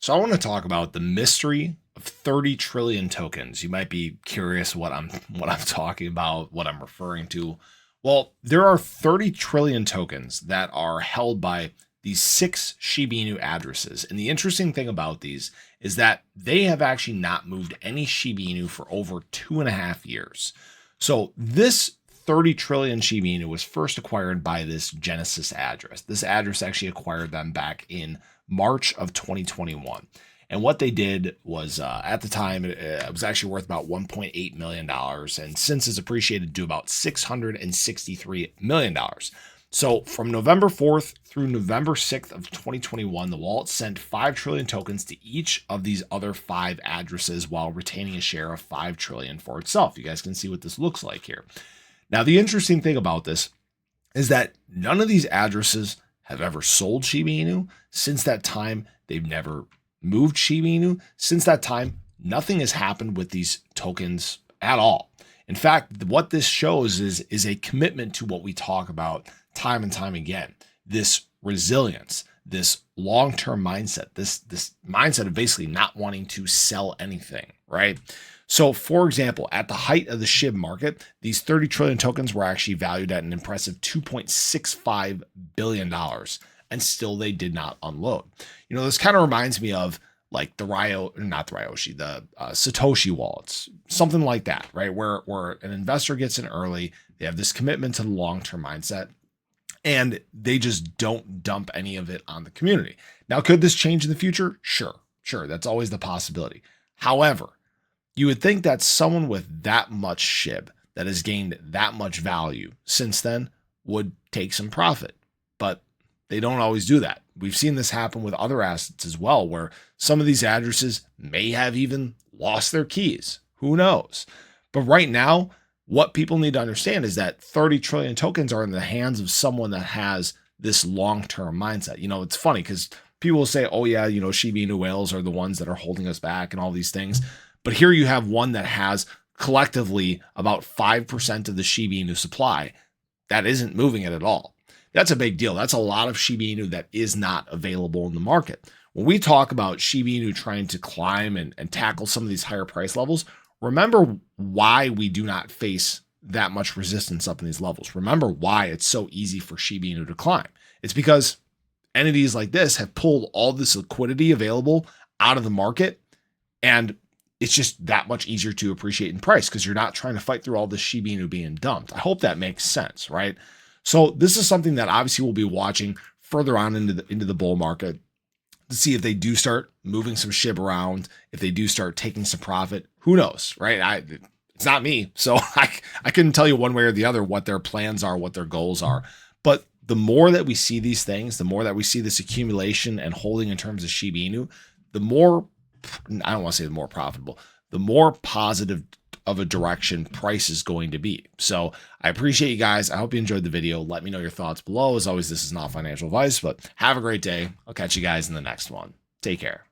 So I want to talk about the mystery of 30 trillion tokens. You might be curious what I'm talking about, what I'm referring to. Well, there are 30 trillion tokens that are held by these 6 Shiba Inu addresses. And the interesting thing about these is that they have actually not moved any Shiba Inu for over 2.5 years. So this 30 trillion Shiba Inu was first acquired by this Genesis address. This address actually acquired them back in March of 2021. And what they did was, at the time, it was actually worth about $1.8 million. And since it's appreciated to about $663 million. So from November 4th through November 6th of 2021, the wallet sent 5 trillion tokens to each of these other 5 addresses while retaining a share of 5 trillion for itself. You guys can see what this looks like here. Now, the interesting thing about this is that none of these addresses have ever sold Shiba Inu. Since that time, they've never moved Shiba Inu. Since that time, nothing has happened with these tokens at all. In fact, what this shows is a commitment to what we talk about time and time again, this resilience, this long-term mindset, this mindset of basically not wanting to sell anything, right? So, for example, at the height of the Shib market, these 30 trillion tokens were actually valued at an impressive $2.65 billion, and still they did not unload. You know, this kind of reminds me of like the Satoshi wallets, something like that, right? Where an investor gets in early, they have this commitment to the long-term mindset, and they just don't dump any of it on the community. Now, could this change in the future? Sure. That's always the possibility. However, you would think that someone with that much SHIB that has gained that much value since then would take some profit, but they don't always do that. We've seen this happen with other assets as well, where some of these addresses may have even lost their keys. Who knows? But right now, what people need to understand is that 30 trillion tokens are in the hands of someone that has this long-term mindset. You know, it's funny because people will say, oh yeah, you know, Shiba Inu whales are the ones that are holding us back and all these things. But here you have one that has collectively about 5% of the Shiba Inu supply that isn't moving it at all. That's a big deal. That's a lot of Shiba Inu that is not available in the market. When we talk about Shiba Inu trying to climb and tackle some of these higher price levels, remember why we do not face that much resistance up in these levels. Remember why it's so easy for Shiba Inu to climb. It's because entities like this have pulled all this liquidity available out of the market, and it's just that much easier to appreciate in price because you're not trying to fight through all this Shiba Inu being dumped. I hope that makes sense, right? So this is something that obviously we'll be watching further on into the bull market to see if they do start moving some SHIB around, if they do start taking some profit. Who knows, right? It's not me, so I couldn't tell you one way or the other what their plans are, what their goals are. But the more that we see these things, the more that we see this accumulation and holding in terms of Shiba Inu, the more, I don't want to say the more profitable, the more positive of a direction price is going to be. So I appreciate you guys. I hope you enjoyed the video. Let me know your thoughts below. As always, this is not financial advice, but have a great day. I'll catch you guys in the next one. Take care.